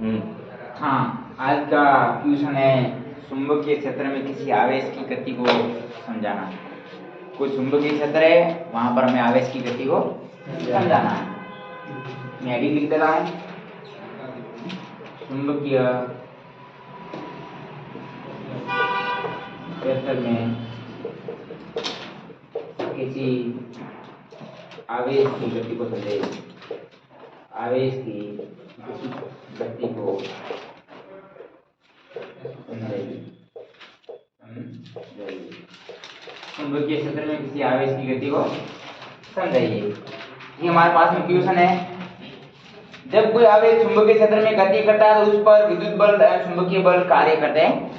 हम्म। हाँ, आज का क्वेश्चन है चुंबकीय क्षेत्र में किसी आवेश की गति को समझाना। कोई चुंबकीय क्षेत्र है, वहां पर हमें आवेश की गति को समझाना है। मैं हेडिंग लिख देता हूँ, चुंबकीय क्षेत्र में किसी आवेश की गति को समझाइए। आवेश की गति को चुंबकीय क्षेत्र में किसी आवेश की गति को समझाइए। ये हमारे पास में क्वेश्चन है। जब कोई आवेश चुंबकीय क्षेत्र में गति करता है तो उस पर विद्युत बल चुंबकीय बल कार्य करते हैं।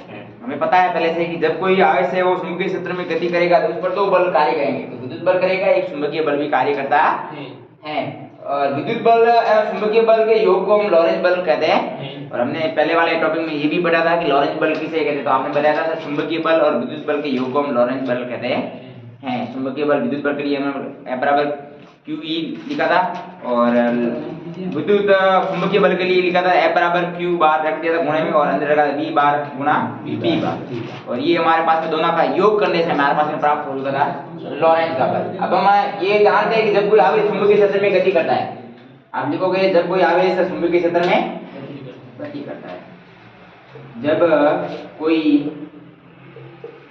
हमें पता है पहले से कि जब कोई आवेश है वो चुंबकीय क्षेत्र में गति करेगा तो उस पर दो बल कार्य करेंगे। तो विद्युत बल करेगा, एक चुंबकीय बल भी कार्य करता है। और विद्युत बल चुंबकीय बल के योग को हम लॉरेंज बल कहते हैं। और हमने पहले वाले टॉपिक में ये भी पढ़ा था कि लॉरेंज बल किसे कहते हैं। तो आपने बताया था चुंबकीय बल और विद्युत बल के योग को हम लॉरेंज बल कहते हैं। चुंबकीय बल विद्युत बल के लिए हमने F बराबर QE लिखा था और विद्युत चुंबकीय बल के लिए लिखा था F बराबर Q बार रख दिया था गुणे में और अंदर रखा था V बार गुना B बार। और ये हमारे पास में दोनों का योग करने से हमारे पास में प्राप्त हो चुका था लॉरेंज का बल। अब हम ये जानते हैं कि जब कोई आवेश चुंबकीय क्षेत्र में गति करता है, आप लिखोगे जब कोई आवेश चुंबकीय क्षेत्र में गति करता है। जब कोई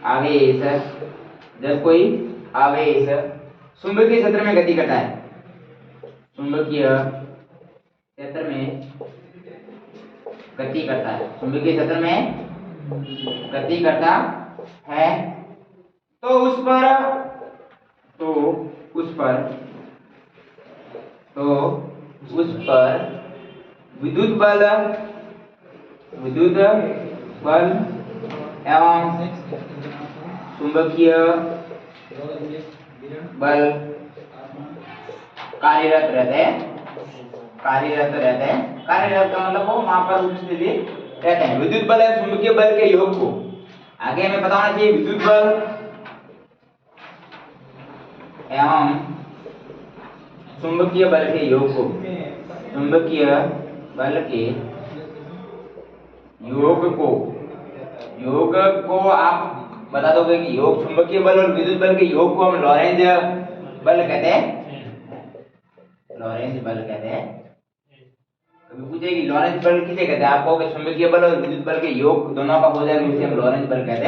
आवेश चुंबकीय क्षेत्र में गति करता है, चुंबकीय क्षेत्र में गति करता है, चुंबकीय क्षेत्र में गति करता है तो उस पर विद्युत बल एवं चुंबकीय बल कार्यरत रहते हैं। कार्यरत का मतलब वो वहां पर उपस्थित रहते हैं। विद्युत बल है चुंबकीय बल के योग को आगे हमें पता होना चाहिए। विद्युत बल एवं चुंबकीय बल के योग को, चुंबकीय बल के योग को आप बता दोगे कि योग चुंबकीय बल और विद्युत बल के योग को हम लॉरेंज बल कहते हैं। कभी पूछे कि लॉरेंज बल किसे कहते हैं, आप कहोगे चुंबकीय बल और विद्युत बल के योग दोनों का हो जाएगा, उसे हम लॉरेंज बल कहते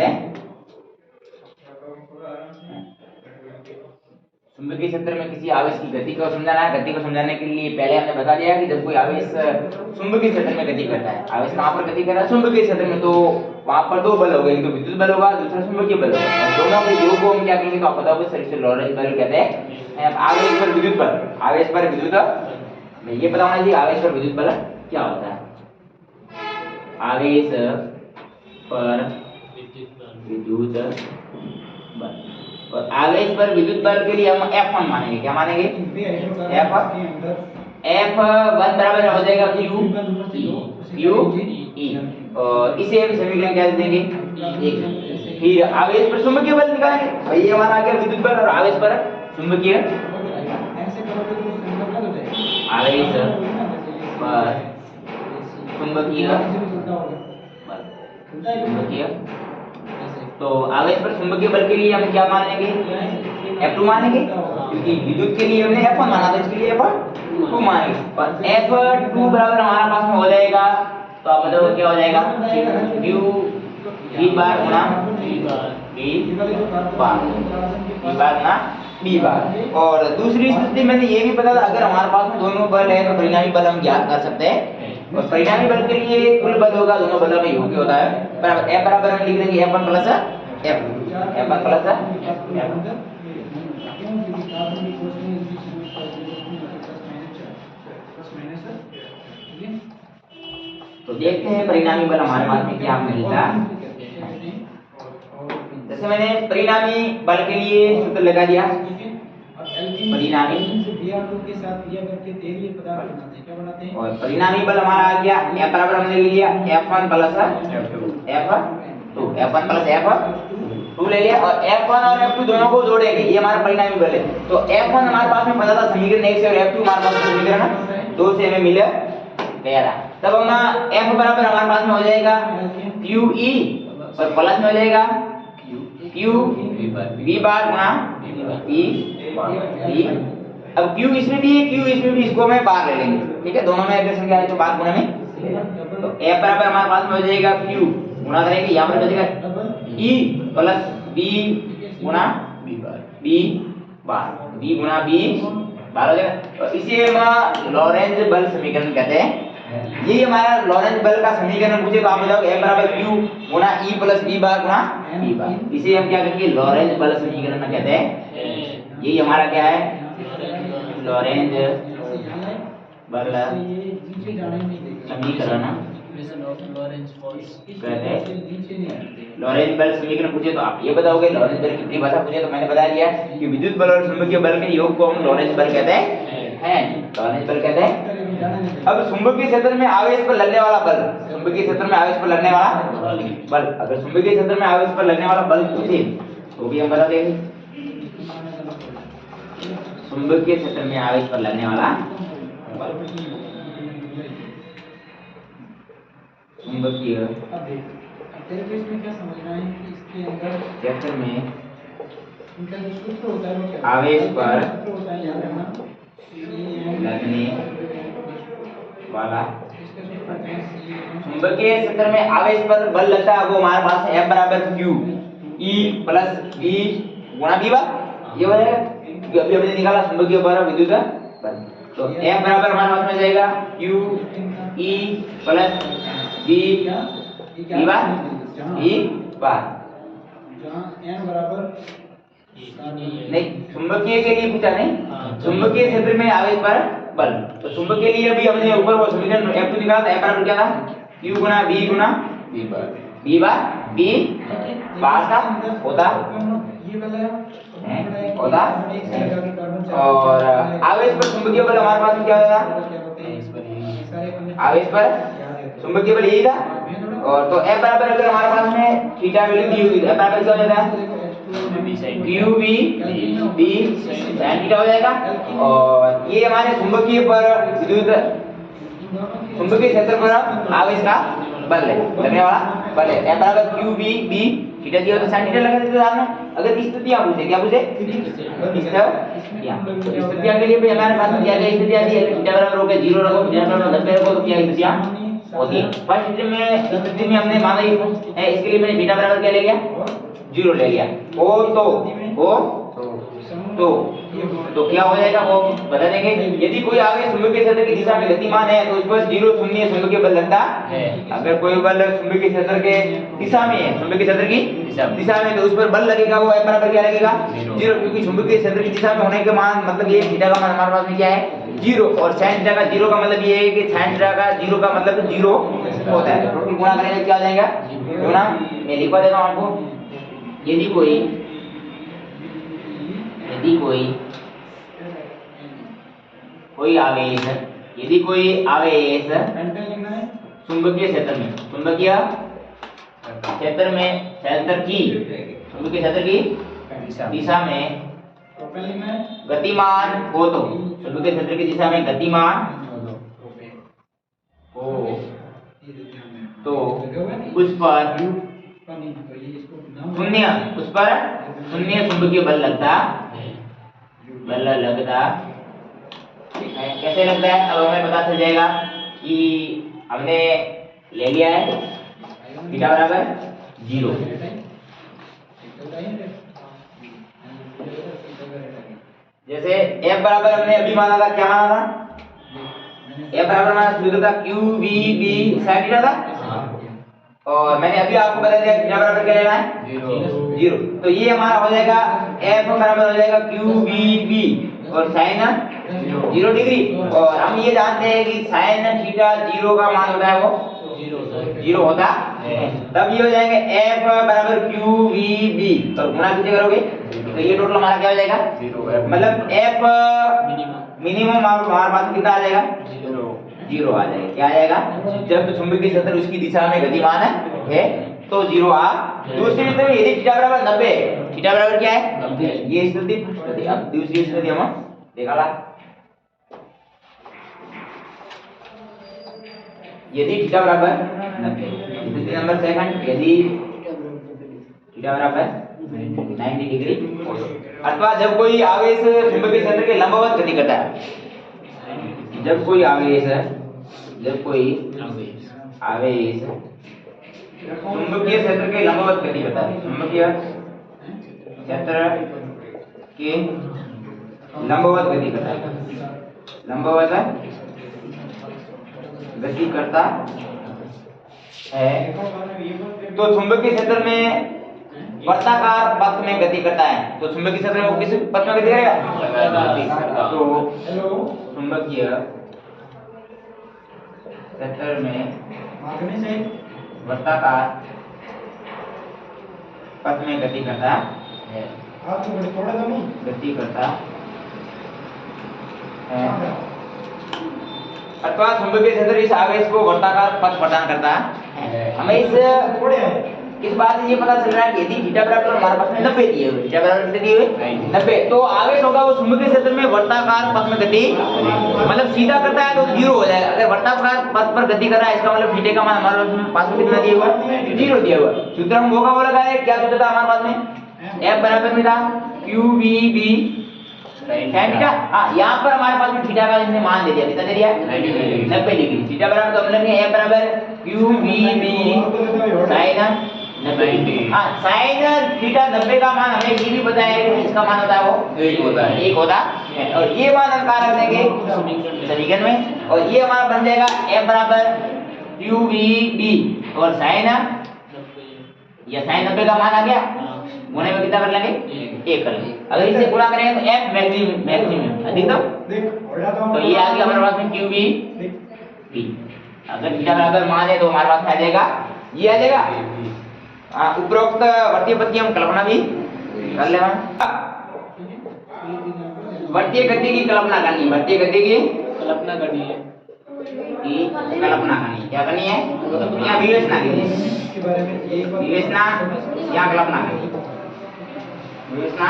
हैं। चुंबकीय क्षेत्र में किसी आवेश की गति को समझाना है। गति को समझाने के लिए पहले हमने बता दिया कि जब कोई आवेश चुंबकीय क्षेत्र में गति करता है, आवेश कहां पर गति कर रहा है, चुंबकीय क्षेत्र में, तो वहां पर दो बल हो गए, एक तो विद्युत बल होगा, दूसरा चुंबकीय बल होगा। और दोनों के योग को हम क्या कहेंगे तो आप बताओगे सर इसे लॉरेंज बल कहते हैं। आवेश पर विद्युत बल, आवेश पर विद्युत ये पता होना चाहिए आवेश पर विद्युत बल क्या होता है। आवेश पर विद्युत बल, और आवेश पर विद्युत बल के लिए हम F1 मानेंगे। क्या मानेंगे? F1 बराबर हो जाएगा QE। और इसे हम समीकरण क्या देंगे? फिर आवेश पर चुंबकीय बल निकालेंगे। भाई ये हमारा आ गया विद्युत बल और आवेश पर चुंबकीय तो आवेश पर चुंबकीय बल के लिए हम क्या मानेंगे? F2 मानेंगे, क्योंकि विद्युत के लिए हमने F1 माना था, इसके लिए F2 मानेंगे। और F2 बराबर हमारा पास में हो जाएगा, तो आप बताओ क्या हो जाएगा? Q V बार गुना B बार। और दूसरी स्थिति में ये भी पता था अगर हमारे पास में दोनों बल है तो परिणामी बल हम ज्ञात कर सकते हैं। और परिणामी बल के लिए कुल बल होगा दोनों बलों का योग होता है बराबर F बराबर हम लिख देंगे F1 प्लस F2। तो देखते हैं परिणामी बल हमारे पास में क्या मिलता है। जैसे मैंने परिणामी बल के लिए सूत्र लगा दिया, परिणामी के साथ करके तेलीय पदार्थ बनाते हैं। क्या बनाते हैं? और परिणामी बल हमारा आ गया F बराबर हमने ले लिया F1 plus F1 plus F2 ले लिया। और F1 और F2 दोनों को जोड़ेंगे, ये हमारा परिणामी बल है। तो F1 हमारे पास में पता था समीकरण 1 से और F2 हमारे पास समीकरण दो से हमें मिल गया। तब हम F बराबर हमारे पास में हो जाएगा QE और प्लस में हो जाएगा Q V बार गुना E E। अब Q इसमें भी है, Q इसमें भी, इसको हमें बार ले लेंगे, ठीक है। दोनों में अगर संख्या है तो बार गुना में, तो F बराबर हमारे पास में हो जाएगा Q गुना करेंगे, यहाँ पर बचेगा E प्लस B गुना B बार, B गुना B बार हो जाएगा। और इसे हम लॉरेंज बल समीकरण कहते हैं। ये हमारा लॉरेंज बल का समीकरण पूछे तो आप बताओ F बराबर Q गुना E प्लस B बार गुना B बार, इसे हम क्या कहेंगे लॉरेंज बल समीकरण कहते हैं। यही हमारा क्या है लॉरेंज बल समीकरण कहते हैं। लॉरेंज बल समीकरण पूछे तो आप ये बताओगे लॉरेंज बल कितनी भाषा पूछे तो मैंने बता दिया कि विद्युत बल और चुंबकीय बल के योग को हम लॉरेंज बल कहते हैं, लॉरेंज बल कहते हैं। अब चुंबकीय क्षेत्र में आवेश पर लगने वाला बल, चुंबकीय क्षेत्र में आवेश पर लगने वाला बल, अगर चुंबकीय क्षेत्र में आवेश पर लगने वाला बल पूछे तो भी हम बता देंगे चुंबकीय क्षेत्र में आवेश पर लगने वाला बल। चुंबकीय क्षेत्र में आवेश पर लगने वाला, चुंबकीय क्षेत्र में आवेश पर बल लगता है वो हमारे पास F बराबर Q E प्लस B गुना B बार, ये हो जाएगा क्योंकि अभी हमने निकाला चुंबकीय बल और विद्युत बल। तो F बराबर हमारे पास में जाएगा Q E प्लस B बार जहां n बराबर नहीं, चुंबकीय के लिए पूछा नहीं, चुंबकीय क्षेत्र में आवेश पर बल। तो चुंबकीय के लिए अभी हमने ऊपर वो समीकरण F2 निकाला था, F बराबर क्या था Q गुना V गुना B बार का होता होता और आवेश पर चुंबकीय बल हमारे पास में क्या होता आवेश पर चुंबकीय बल यही था। और तो F बराबर अगर हमारे पास में थीटा वैल्यू दी होगी तो F बराबर क्या हो जाता है QV B sin थीटा हो जाएगा। और ये हमारे चुंबकीय पर विद्युत चुंबकीय क्षेत्र पर आवेश का बल है, लगने वाला बल है। F बराबर QV B थीटा दिया तो sin थीटा लगा देते साथ में। अगर स्थितियां पूछे क्या पूछे स्थितियां के लिए भी हमारे पास में क्या क्या स्थितियां दी है, थीटा बराबर हो गया 0 रखो, थीटा बराबर 90 रखो, तो क्या स्थितियां होती है। फर्स्ट स्थिति में हमने माना है, इसके लिए मैंने थीटा बराबर क्या ले लिया 0 ले लिया। तो क्या हो जाएगा वो बता देंगे। यदि कोई आवेश चुंबकीय क्षेत्र की दिशा में गतिमान है तो उस पर 0 शून्य चुंबकीय बल लगता है। अगर कोई बल चुंबकीय क्षेत्र के दिशा में है, चुंबकीय क्षेत्र की दिशा में, तो उस पर बल लगेगा वो F बराबर क्या लगेगा 0, क्योंकि चुंबकीय क्षेत्र की दिशा में होने के मान मतलब ये थीटा का मान हमारे पास में क्या है 0 और sin थीटा का 0 का मतलब ये है कि sin थीटा का 0 का मतलब 0 होता है। तो गुणा करेंगे क्या हो जाएगा गुणा, मैं लिखवा देता हूं आपको। यदि कोई आवेश चुंबकीय क्षेत्र में चुंबकीय क्षेत्र की दिशा में गतिमान हो तो चुंबकीय क्षेत्र की दिशा में गतिमान हो तो उस पर शून्य चुंबकीय बल लगता कैसे लगता है। अब हमें पता चल जाएगा कि हमने ले लिया है थीटा बराबर 0। जैसे F बराबर हमने अभी माना था, क्या माना था F बराबर हमारा सूत्र था QVB sin थीटा था, और मैंने अभी आपको बता दिया थीटा बराबर क्या लेना है 0। तो ये हमारा हो जाएगा F बराबर हो जाएगा QVB और sin 0 डिग्री। और हम ये जानते हैं कि sin थीटा 0 का मान होता है वो 0 होता है। तब ये हो जाएंगे F बराबर QVB और गुणा कितने करोगे तो ये टोटल हमारा क्या हो जाएगा 0, मतलब F मिनिमम हमारे पास कितना आ जाएगा 0 आ जाएगा। क्या आ जाएगा जब चुंबकीय क्षेत्र उसकी दिशा में गतिमान है तो 0 आ। दूसरी स्थिति में यदि थीटा बराबर 90 है, थीटा बराबर क्या है 90, ये स्थिति। अब दूसरी स्थिति हम निकाला यदि थीटा बराबर 90, स्थिति नंबर सेकंड, यदि थीटा बराबर 90 डिग्री हो, अथवा जब कोई आवेश चुंबकीय क्षेत्र के लंबवत गति करता है, जब कोई आवेश चुंबकीय क्षेत्र के लंबवत गति करता है, चुंबकीय क्षेत्र के लंबवत गति करता है, लंबवत गति करता है, तो चुंबकीय क्षेत्र में वर्ताकार पथ में गति करता है। तो चुंबकीय क्षेत्र में वो किस पथ में गति करेगा? तो चुंबकीय क्षेत्र में वर्ताकार पथ में गति करता है, गति करता है, अथवा चुंबकीय क्षेत्र इस आवेश को वर्ताकार पथ प्रदान करता है। हमें इस बात से ये पता चल रहा है कि यदि थीटा बराबर हमारे पास में 90 दिए हुए, थीटा बराबर कितने दिए हुए 90, तो आवेश होगा वो चुंबकीय क्षेत्र में वर्ताकार पथ में गति, मतलब सीधा करता है तो 0 हो जाएगा। अगर वर्ताकार पथ पर गति कर रहा है, इसका मतलब थीटा का मान हमारे पास में कितना दिया हुआ है? 0 दिया हुआ। सूत्र हम होगा वो लगाए, क्या सूत्र था हमारे पास में? F बराबर में था QVB tan थीटा। हां, यहां पर हमारे पास में थीटा का इसने मान दे दिया, कितना दे दिया? 90 डिग्री। थीटा बराबर तो हमने लिया F बराबर QVB sin 90। हाँ, साइन थीटा 90 का मान हमें ये भी बताया है कि इसका मान होता है वो 1 होता है, और ये मान हम कहाँ रख देंगे? समीकरण में, और ये हमारा बन जाएगा F बराबर QVB और साइन, या साइन 90 का मान आ गया, गुणे में कितना कर लेंगे? 1 कर लेंगे। अगर इसे गुणा करेंगे तो F मैक्सिमम अधिकतम, तो ये आ गया हमारे पास में QVB। अगर थीटा बराबर मान है तो हमारे पास में आ जाएगा, ये आ जाएगा। उपरोक्त वर्तीय पथ की हम कल्पना भी कर ले। वर्तीय गति की कल्पना करनी, वर्तीय गति की कल्पना करनी है, क्या करनी है? यहाँ विवेचना कीजिए, विवेचना, यहाँ कल्पना कीजिए, विवेचना।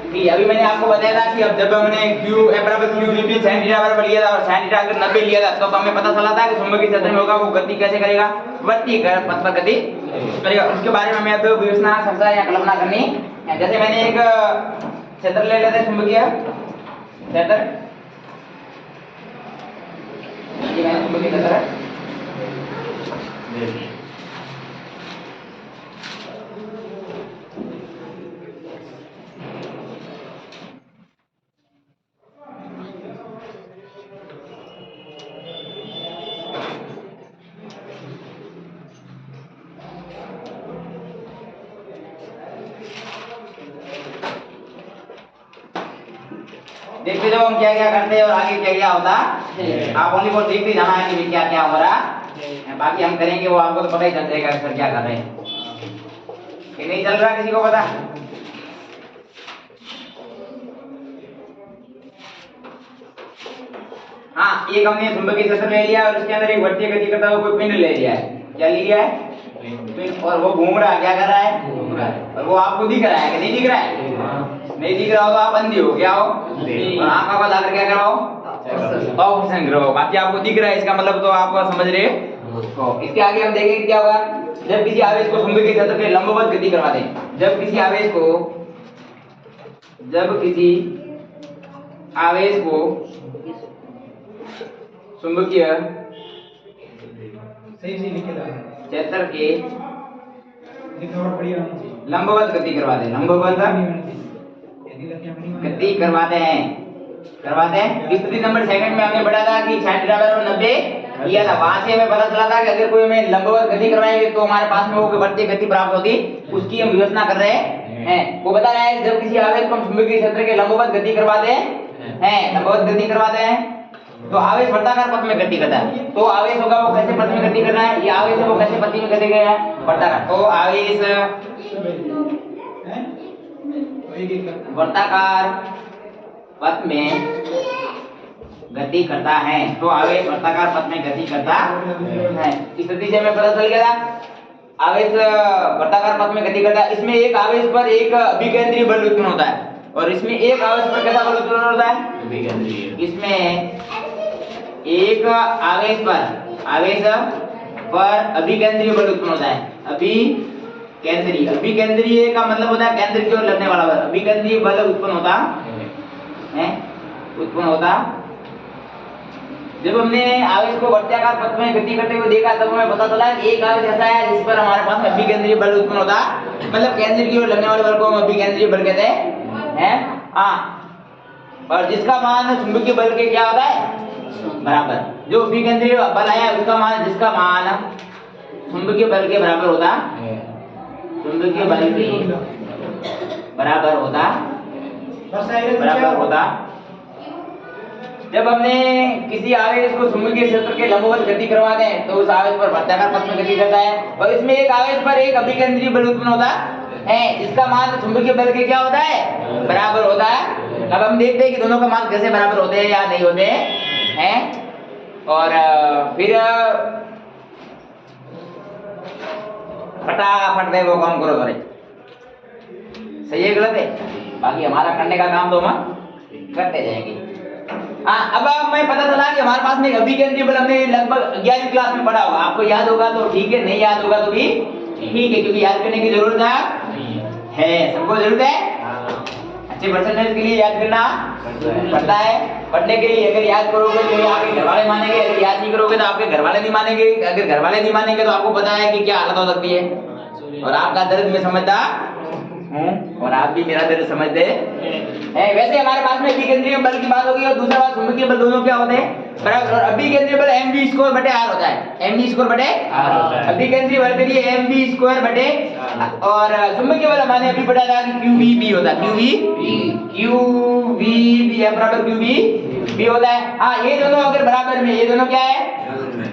ठीक, अभी मैंने आपको बताया था कि अब जब हमने F बराबर QVB sin थीटा बराबर लिया था और sin थीटा अगर 90 लिया था, तो हमें पता चला था कि चुंबकीय क्षेत्र में होगा वो गति कैसे करेगा? वर्तीय पथ पर गति करेगा। उसके बारे में हमें अब विवेचना, चर्चा या कल्पना करनी है। जैसे मैंने एक क्षेत्र ले लेते हैं, चुंबकीय क्षेत्र, ये मैंने चुंबकीय क्षेत्र देखते जाओ हम क्या क्या करते हैं और आगे क्या क्या होता है। आप ओनली वो देखते जाना है कि क्या क्या हो रहा है, बाकी हम करेंगे वो आपको तो पता ही चल जाएगा सर क्या कर रहे हैं कि नहीं चल रहा, किसी को पता? हाँ, एक हमने चुंबकीय क्षेत्र ले लिया और उसके अंदर एक वर्तीय गति करता हुआ कोई पिंड ले लिया है। क्या ले लिया है? पिंड, और वो घूम रहा है, क्या कर रहा है? घूम रहा है, और वो आपको दिख रहा है कि नहीं दिख रहा है? नहीं दिख रहा हो तो आप अंधे हो, क्या हो? और आंखों को लाकर क्या कराओ? ऑपरेशन कराओ। बाकी आपको दिख रहा है, इसका मतलब तो आप समझ रहे हो। इसके आगे हम देखेंगे क्या होगा जब किसी आवेश को चुंबकीय क्षेत्र में लंबवत गति करवा दें। जब किसी आवेश को चुंबकीय क्षेत्र के लंबवत गति करवा दें, लंबवत गति करवाते हैं। स्थिति नंबर सेकंड में हमने पढ़ा था कि sin थीटा बराबर 90 किया था। वहां से हमें पता चला था कि अगर कोई हमें लंबवत गति करवाएंगे तो हमारे पास में वो वर्तीय गति प्राप्त होगी, उसकी हम विवेचना कर रहे हैं। वो बता रहा है जब किसी आवेश को हम चुंबकीय क्षेत्र के लंबवत गति करवाते हैं तो आवेश वर्ताकार पथ में गति करता है। तो आवेश होगा वो कैसे पथ में गति कर रहा है? ये आवेश है वो कैसे पथ में गति कर रहा है? वर्ताकार। तो आवेश वर्ताकार पथ में गति करता है, तो आवेश वर्ताकार पथ में गति करता है। इस स्थिति से हमें पता चल गया आवेश वर्ताकार पथ में गति करता है। इसमें एक आवेश पर एक अभिकेंद्रीय बल उत्पन्न होता है, और इसमें एक आवेश पर कैसा बल उत्पन्न होता है? अभिकेंद्रीय। इसमें एक आवेश पर पर अभिकेंद्रीय बल उत्पन्न होता है। अभिकेंद्रीय का मतलब होता है केंद्र की ओर लगने वाला बल। अभिकेंद्रीय बल उत्पन्न होता जब हमने आवेश को वर्त्याकार पथ में गति करते हुए देखा तब हमें पता चला कि एक आवेश ऐसा है जिस पर हमारे पास में अभिकेंद्रीय बल उत्पन्न होता, मतलब केंद्र की ओर लगने वाले बल को हम अभिकेंद्रीय बल कहते हैं। और जिसका मान चुंबकीय बल के क्या होता है, बराबर। जो अभिकेंद्रीय बल आया उसका मान, जिसका मान चुंबकीय बल के बराबर होता, चुंबकीय बल के बराबर होता जब हमने किसी आवेश को चुंबकीय क्षेत्र के लंबवत गति करवा दें तो उस आवेश पर वर्त्याकार पथ में गति करता है, और इसमें एक आवेश पर एक अभिकेंद्रीय बल उत्पन्न होता है जिसका मान चुंबकीय बल के क्या होता है, बराबर होता है। अब हम देखते हैं कि दोनों का मान कैसे बराबर होते हैं या नहीं होते हैं। और फिर फटाफट वे वो काम करो थोड़े, सही है गलत है, बाकी हमारा करने का काम तो हम करते जाएंगे। अब मैं पता चला कि हमारे पास में एक अभिकेंद्रीय बल हमने लगभग 11वीं क्लास में पढ़ा होगा, आपको याद होगा तो ठीक है, नहीं याद होगा तो भी ठीक है, क्योंकि याद करने की जरूरत है, सबको जरूरत है। अच्छे परसेंटेज के लिए याद करना पड़ता है। पढ़ने के लिए अगर याद करोगे तो आपके घर वाले मानेंगे, अगर याद नहीं करोगे तो आपके घर वाले नहीं मानेंगे, अगर घर वाले नहीं मानेंगे तो आपको पता है कि क्या हालत हो सकती है। और आपका दर्द मैं समझता हूँ और आप भी मेरा दर्द समझते हैं। वैसे हमारे पास में अभिकेंद्रीय बल की बात होगी और दूसरा बात चुंबकीय बल, दोनों क्या होते हैं, बराबर। और अभिकेंद्रीय बल mv²/r होता है, mv²/r होता है। अभिकेंद्रीय बल के लिए mv² और चुंबकीय बल हमने अभी पढ़ा था कि qvb होता है, qvb बराबर qvb होता है। हाँ, ये दोनों अगर बराबर में, ये दोनों क्या है,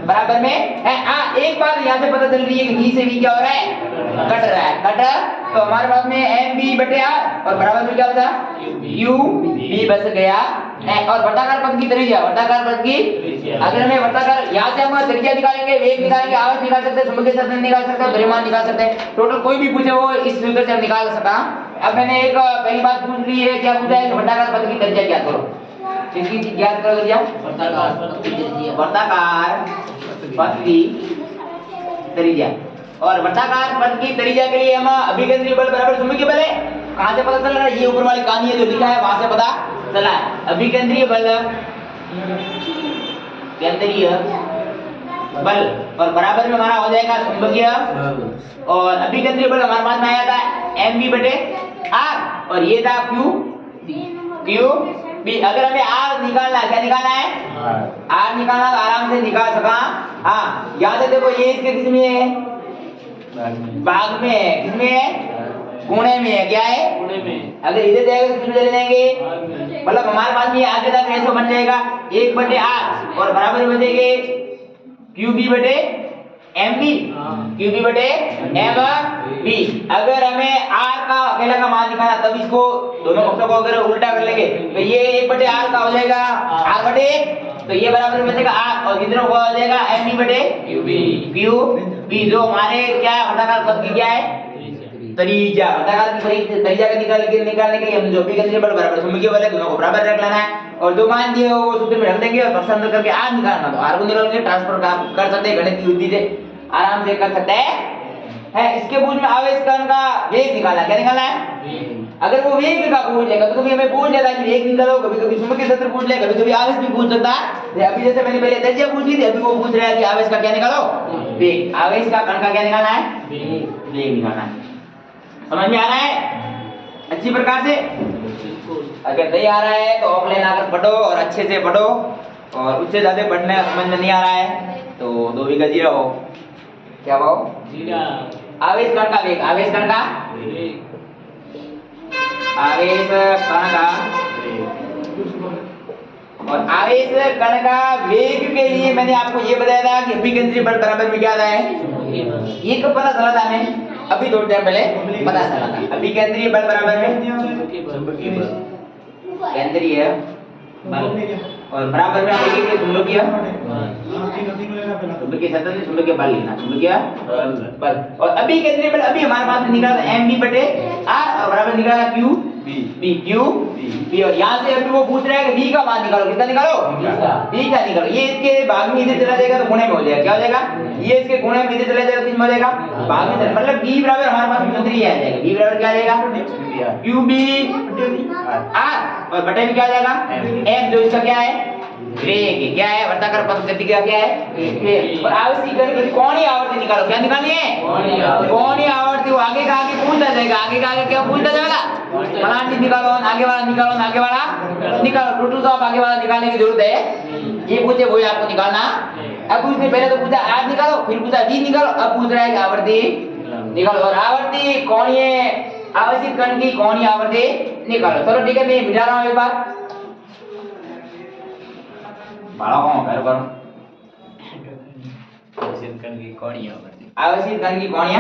बराबर में है। हाँ, एक बात यहाँ से पता चल रही है कि v से v क्या हो रहा है, कट रहा है, कट। तो हमारे पास में mv/r और बराबर में क्या बचा, qv बच गया। और वर्ताकार पथ की त्रिज्या, वर्ताकार पथ की, अगर हमें वर्ताकार, यहाँ से हम त्रिज्या निकालेंगे, वेग निकालेंगे, आवेश निकाल सकते हैं, चुंबकीय क्षेत्र निकाल सकते हैं, द्रव्यमान निकाल सकते हैं, टोटल कोई भी पूछे वो इस सूत्र से हम निकाल सका। अब मैंने एक पहली बात पूछ ली है, क्या पूछा है कि वर्ताकार पथ की त्रिज्या ज्ञात करो। किसकी ज्ञात करो त्रिज्या, वर्ताकार पथ की त्रिज्या। और वर्ताकार पथ की त्रिज्या के लिए हम अभिकेंद्रीय बल बराबर चुंबकीय बल है, कहां से पता चल रहा है, ये ऊपर वाली कहानी है जो लिखा है वहां से पता चला है। अभिकेंद्रीय बल, केंद्रीय बल और बराबर में हमारा हो जाएगा चुंबकीय, और अभिकेंद्रीय बल हमारे पास में आया था mv/r और ये था qb। अगर हमें r निकालना है, क्या निकालना है, r निकालना तो आराम से निकाल सका। हाँ, याद है, देखो ये इसके किस में है, भाग में है, किसमें है, गुणे में है, क्या है, गुणे में। अगर इधर जाएगा तो किसमें चले जाएंगे, मतलब हमारे पास में आगे तक ऐसा बन जाएगा 1/r और बराबर में बचेंगे qb/mv, qb/mv। अगर हमें r का अकेला का मान निकालना, तब इसको दोनों पक्षों को अगर उल्टा कर लेंगे तो ये 1/r का हो जाएगा r/1, तो ये बराबर में बचेगा r और कितनों को हो जाएगा mv/qb, जो हमारे क्या है, वर्ताकार पथ की क्या है, त्रिज्या। वर्ताकार की त्रिज्या का निकालने के लिए हम जो अभिकेंद्रीय बल बराबर चुंबकीय बल है दोनों को बराबर रख लेना है, और जो मान दिए वो सूत्र में रख देंगे और प्रश्न करके r निकालना, तो r को निकाल के ट्रांसफर कर सकते हैं, गणित की बुद्धि से आराम से कर सकते हैं। इसके पूछ में आवेश कण का वेग निकालना, क्या निकालना है, अगर वो वेग का पूछ लेगा तो कभी हमें पूछ लेता है कि वेग निकालो, कभी कभी चुंबकीय क्षेत्र पूछ ले, कभी कभी आवेश भी पूछ सकता है। अभी जैसे मैंने पहले त्रिज्या पूछ ली थी, अभी वो पूछ रहा है कि आवेश का क्या निकालो, वेग। आवेश का कण का क्या निकालना है, वेग निकालना है। समझ में आ रहा है अच्छी प्रकार से? अगर नहीं आ रहा है तो ऑफलाइन आकर पढ़ो और अच्छे से पढ़ो, और उससे ज्यादा पढ़ने समझ में नहीं आ रहा है तो 2 बीघा जीरा हो, क्या भाव, जीरा। आवेश कण का वेग, आवेश कण का और आवेश कण का वेग के लिए मैंने आपको ये बताया था कि अभिकेंद्रीय बल बराबर में क्या आता है, ये कब पता चला था हमें, अभी थोड़ी देर पहले पता चला था। अभिकेंद्रीय बल बराबर में केंद्रीय बल और बराबर में आएगी चुंबकीय, चुंबकीय क्षेत्र से चुंबकीय बल लिखना, चुंबकीय बल। और अभिकेंद्रीय बल अभी हमारे पास निकला mv/r और बराबर निकला q बी क्यू बी। और यहाँ से अभी वो पूछ रहा है कि बी का मान निकालो, कितना निकालो, बी का निकालो। ये इसके भाग में इधर चला जाएगा तो गुणे में हो जाएगा, क्या हो जाएगा, ये इसके गुणे में इधर चला जाएगा तो किस में हो जाएगा, भाग में चला, मतलब बी बराबर हमारे पास में सूत्र ये आ जाएगा, बी बराबर क्या आ जाएगा, क्यू बी आर और बटे में क्या आ जाएगा एम, जो इसका क्या है वेग, क्या है वर्ताकार पथ गति का क्या है वेग। और आवश्यक गण की कोणीय आवर्ती निकालो, क्या निकालनी है कोणीय आवर्ती। वो आगे का आगे पूछता जाएगा, आगे का आगे क्या पूछता जाएगा, फलाना चीज निकालो, आगे वाला निकालो, आगे वाला निकालो, टोटल तो आप आगे वाला निकालने की जरूरत है, ये पूछे वही आपको निकालना। अब उसने पहले तो पूछा आर निकालो, फिर पूछा डी निकालो, अब पूछ रहा है कि आवर्ती निकालो। और आवर्ती कोणीय आवश्यक कण की कोणीय आवर्ती निकालो। चलो ठीक है, मैं मिटा रहा हूं एक बार, बाड़ा कौन कर करो आवश्यक कण की कोणीय आवर्ती, आवश्यक कण की कोणीय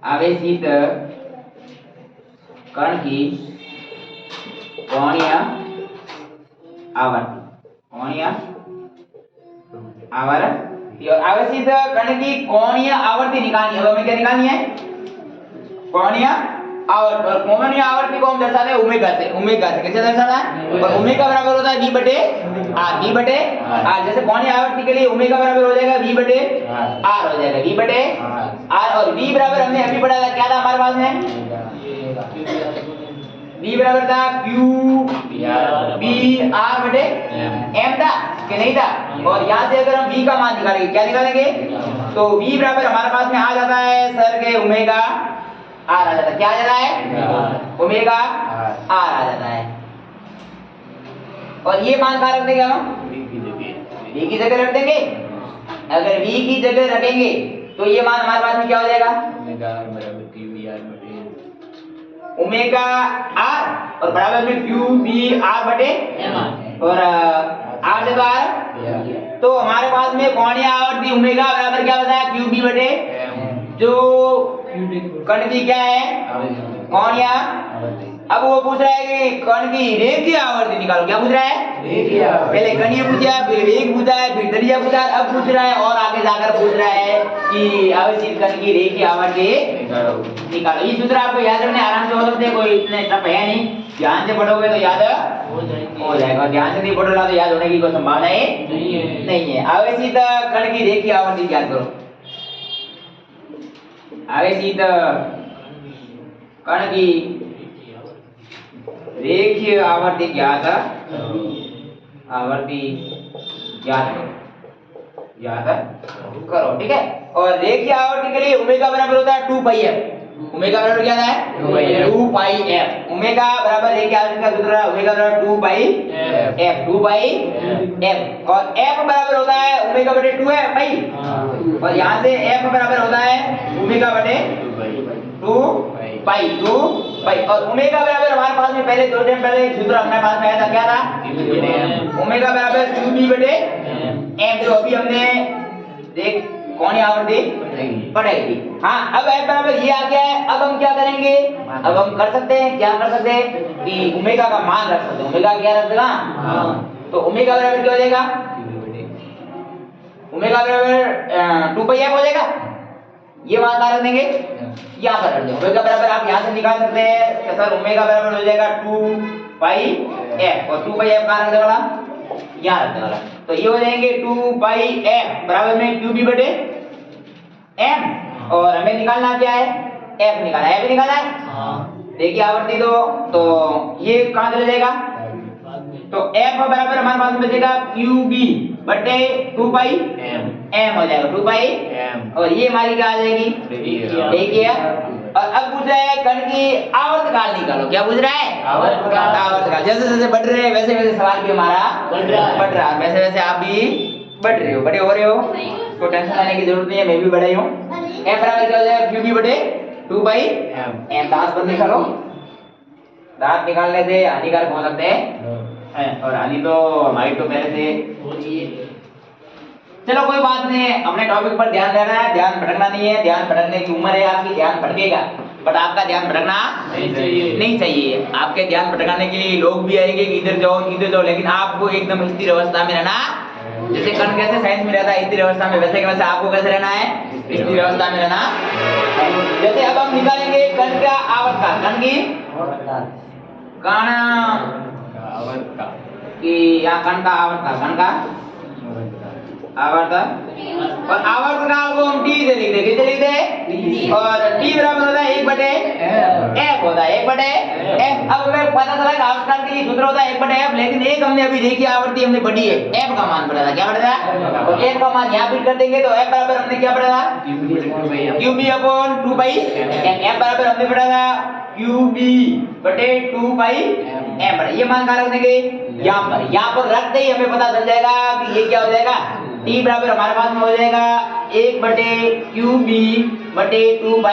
आवेशित कण की कोणीय आवर्ती, कोणीय आवर्ती। और आवेशित कण की कोणीय आवर्ती निकालनी है। अब हमें क्या निकालनी है, कोणीय आवर्त। और कोणीय आवर्ती को हम दर्शाते हैं ओमेगा से, ओमेगा से कैसे दर्शाना है, और ओमेगा बराबर होता है b बटे r, b बटे r। जैसे कोणीय आवर्ती के लिए ओमेगा बराबर हो जाएगा b बटे r हो जाएगा, b बटे r। और b बराबर हमने अभी पढ़ा था, क्या था हमारे पास में, b बराबर था q b r बटे m था कि नहीं था। और यहाँ से अगर हम b का मान निकालेंगे, क्या निकालेंगे, तो b बराबर हमारे पास में आ जाता है सर के ओमेगा आर आ जाता है, क्या आ जाता है ओमेगा आर आ जाता है। और ये मान कहाँ रख देंगे हम, v की जगह रख देंगे। अगर v की जगह रखेंगे तो ये मान हमारे पास में क्या हो जाएगा, ओमेगा आर बराबर क्यू बी आर बटे ओमेगा आर और बराबर में क्यू बी आर बटे और आर से तो आर, तो हमारे पास में कोणीय आवर्ती ओमेगा बराबर क्या बताया क्यू बी बटे, जो कण की क्या है कोणीय। अब वो पूछ रहा है कि कण की रेखीय आवर्ती निकालो, क्या पूछ रहा है, पहले कणीय पूछा, फिर वेग पूछा है, फिर दरिया पूछा, अब पूछ रहा है और आगे जाकर पूछ रहा है कि आवेशित कण की रेखीय आवर्ती निकालो। ये सूत्र आपको याद रखने आराम से हो सकते हैं, कोई इतने टफ है नहीं, ध्यान से पढ़ोगे तो याद हो जाएगा, ध्यान से नहीं पढ़ोगे तो याद होने की कोई संभावना नहीं है। आवेशित कण की रेखीय आवर्ती ज्ञात करो, आवेशित कण की रेखीय आवर्ती ज्ञात, आवर्ती ज्ञात करो, ठीक है। और रेखीय आवर्ती के लिए ओमेगा बराबर होता है 2 पाई f, ओमेगा बराबर क्या है 2 पाई f। ओमेगा बराबर रेखीय आवर्ती का सूत्र है ओमेगा बराबर 2 पाई f, 2 पाई f। और f बराबर होता है ओमेगा बटे 2 है पाई, और यहाँ से f बराबर होता है ओमेगा बटे 2 पाई, 2 पाई। और ओमेगा बराबर हमारे पास में पहले 2 टाइम पहले सूत्र हमारे पास में आया था, क्या था ओमेगा बराबर क्यू बी बटे m, जो अभी हमने देख कोणीय आवर्ती पढ़ाई थी। हाँ, अब f बराबर ये आ गया है। अब हम क्या करेंगे, अब हम कर सकते हैं, क्या कर सकते हैं कि ओमेगा का मान रख सकते हैं, ओमेगा क्या रख देगा, तो ओमेगा बराबर क्या हो जाएगा, ओमेगा बराबर 2 पाई f हो जाएगा। ये मान कहाँ रख देंगे, यहाँ पर रख देंगे। ओमेगा बराबर आप यहाँ से निकाल सकते हैं कि सर ओमेगा बराबर हो जाएगा 2 पाई f, और 2 पाई f कहाँ रख दे वाला, यहाँ रखने वाला, तो ये हो जाएंगे 2 पाई f बराबर में क्यू बी बटे m। और हमें निकालना क्या है, f निकालना है, f निकालना है। देखिए आवर्ती तो ये कहाँ चला जाएगा, तो f बराबर हमारे पास में बचेगा क्यू बी बटे 2 पाई m हो जाएगा, 2 पाई m। और ये हमारी क्या आ जाएगी देखिए। और अब पूछ रहा है कण की आवर्तकाल निकालो, क्या पूछ रहा है आवर्तकाल। जैसे जैसे बढ़ रहे हैं वैसे वैसे सवाल भी हमारा बढ़ रहा है, वैसे वैसे आप भी बढ़ रहे हो, बड़े हो रहे हो, तो टेंशन लेने की जरूरत नहीं है, मैं भी बड़ा ही हूँ। f बराबर क्या हो जाएगा क्यू बी बटे 2 पाई m। दांत बंद निकालो, दांत निकालने से हानिकारक हो सकते हैं, और हानि तो हमारी तो पहले से। चलो कोई बात नहीं है, अपने टॉपिक पर ध्यान देना है, ध्यान भटकना नहीं है। ध्यान भटकने की उम्र है आपकी, ध्यान भटकेगा, बट आपका ध्यान भटकना नहीं चाहिए। आपके ध्यान भटकाने के लिए लोग भी आएंगे कि इधर जाओ, लेकिन आपको एकदम स्थिर अवस्था में रहना। जैसे कण कैसे साइंस में रहता है स्थिर अवस्था में, वैसे के वैसे आपको कैसे रहना है, स्थिर अवस्था में रहना। जैसे अब हम निकालेंगे कण का आवर्तकाल, कण की कण आवर्त का की यहाँ कण का आवर्तकाल, कण का आवर्तक और आवर्तकाल को हम टी से लिख दे, किसे लिख दे? और टी बराबर होता है 1/f होता है, 1/f। अब हमें पता चला कि आवर्तकाल के लिए सूत्र होता है 1/f, लेकिन एक हमने अभी देखी आवृत्ति हमने पढ़ी है, f का मान पड़ा था, क्या पड़ा था? तो f का मान यहाँ फिट कर देंगे तो f बराबर हमने क्या पढ़ा था? qb अपॉन 2 f बराबर हमने पढ़ा था qb बटे 2 m। ये मान कहाँ रख देंगे? यहाँ पर रखते ही हमें पता चल जाएगा कि ये क्या हो जाएगा, t बराबर हमारे पास में हो जाएगा 1/qb बटे 2m।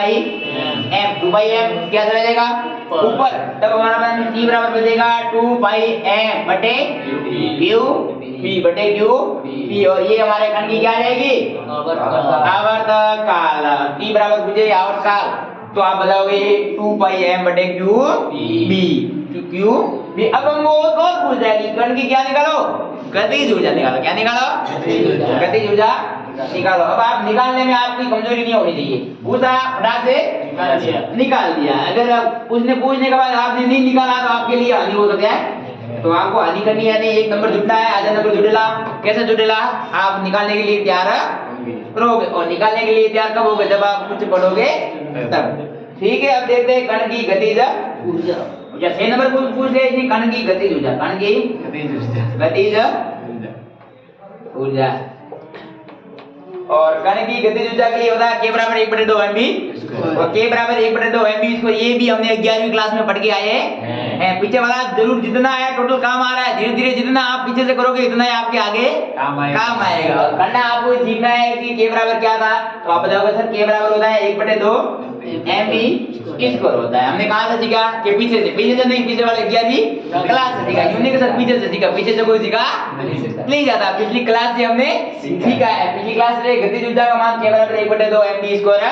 2m क्या चला जाएगा ऊपर, तब हमारा पास में t बराबर बचेगा 2m बटे qb बटे qb। और ये हमारे कण की क्या आ जाएगी? आवर्तकाल। t बराबर पूछे आवर्तकाल, तो आप बताओगे 2m बटे qb। अब हमको और पूछ जाएगी कण की क्या निकालो? गतिज ऊर्जा निकालो। क्या निकालो? गतिज ऊर्जा निकालो। अब आप निकालने में आपकी कमजोरी नहीं होनी चाहिए, पूछा फटाक से निकाल दिया। अगर उसने पूछने के बाद आपने नहीं निकाला तो आपके लिए हानि हो सकता है। तो आपको हानि करनी है नहीं, एक नंबर जुटना है, आधा नंबर जुटेला। कैसे जुटेला? आप निकालने के लिए तैयार रहोगे, और निकालने के लिए तैयार कब होगे? जब आप कुछ पढ़ोगे तब। ठीक है, अब देखते हैं कण की गतिज ऊर्जा। 6 नंबर को पूछ रहे हैं कण की गतिज ऊर्जा, कण की गतिज ऊर्जा। और कण की गतिज ऊर्जा के लिए होता है k बराबर 1/2 mv, और k बराबर 1/2 mv। इसको ये भी हमने 11वीं क्लास में पढ़ के आए हैं। पीछे वाला जरूर जितना है टोटल काम आ रहा है, धीरे धीरे जितना आप पीछे से करोगे इतना ही आपके आगे काम आएगा। करना आपको सीखना है कि k बराबर क्या था, तो आप बताओगे सर k बराबर होता है 1/2 mv स्क्वायर होता है। हमने कहां से सीखा? कि पीछे से नहीं, पीछे वाले 11वीं क्लास से सीखा। यूनिक सर पीछे से सीखा, पीछे से कोई सीखा नहीं जाता। पिछली क्लास से हमने सीखा है, पिछली क्लास से गतिज ऊर्जा का मान k बराबर 1/2 mv स्क्वायर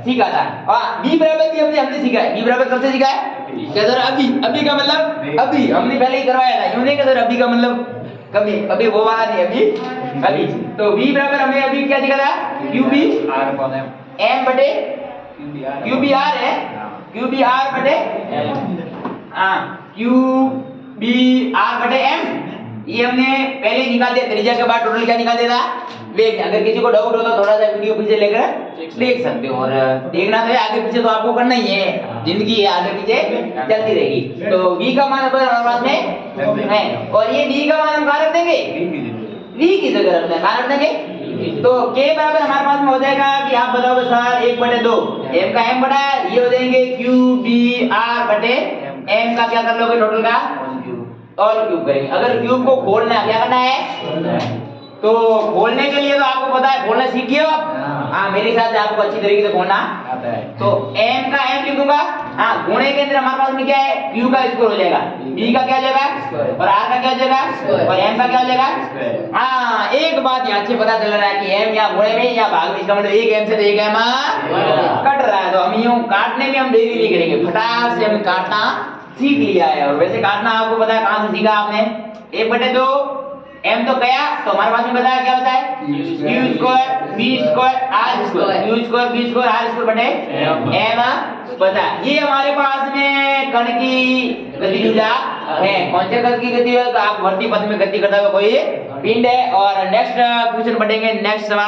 सीखा था। हां, b बराबर भी हमने सीखा है। b बराबर कब से सीखा है? क्या सर? अभी का मतलब अभी हमने पहले ही करवाया था। यूनिक सर अभी का मतलब कभी, अभी वो वाला नहीं, अभी। तो b बराबर हमने अभी क्या सीखा था? qb m बटे qb r है, qb r बटे qb r बटे m। ये हमने पहले निकाल दिया, त्रिज्या के बाद टोटल क्या निकाल देता? वेग। अगर किसी को डाउट हो तो थोड़ा सा वीडियो पीछे लेकर देख सकते हो, और देखना तो है, आगे पीछे तो आपको करना ही है, जिंदगी है आगे पीछे चलती रहेगी। तो v का मान हमारे पास में है, और ये v का मान हम कहाँ रख देंगे? v की जगह रखना है, कहाँ रख देंगे? तो k बराबर हमारे पास में हो जाएगा कि आप बताओगे सर 1/2 m का m बड़ा है, ये हो जाएंगे qb r बटे m का क्या कर लोगे टोटल का? और क्यूब करेंगे। अगर क्यूब को खोलना है, क्या करना है? तो खोलने के लिए तो आपको पता है, खोलना सीखिए आप। हाँ, मेरे हिसाब से आपको अच्छी तरीके से खोलना आता है। तो m का m लिख दूंगा। हाँ, गुणे के अंदर हमारे पास में क्या है? q का स्क्वायर हो जाएगा, b का क्या हो जाएगा, और r का क्या हो जाएगा, और m का क्या हो जाएगा। हाँ, एक बात यहाँ से पता चल रहा है कि m या गुणे में या भाग में, इसका मतलब एक m से तो एक m कट रहा है। तो हम यूं काटने में हम देरी नहीं करेंगे, फटाक से हम काटना सीख लिया है। और वैसे काटना आपको पता है कहां से सीखा आपने? 1/2 m तो गया, तो हमारे पास में बताया क्या होता है? q square b square r square, q square b square r square बटे m पता। ये हमारे पास में कण की गतिज ऊर्जा है। कौन से कण की गति है? तो आप वर्ती पथ में गति करता हुआ कोई पिंड है। और नेक्स्ट क्वेश्चन पढ़ेंगे, नेक्स्ट सवाल।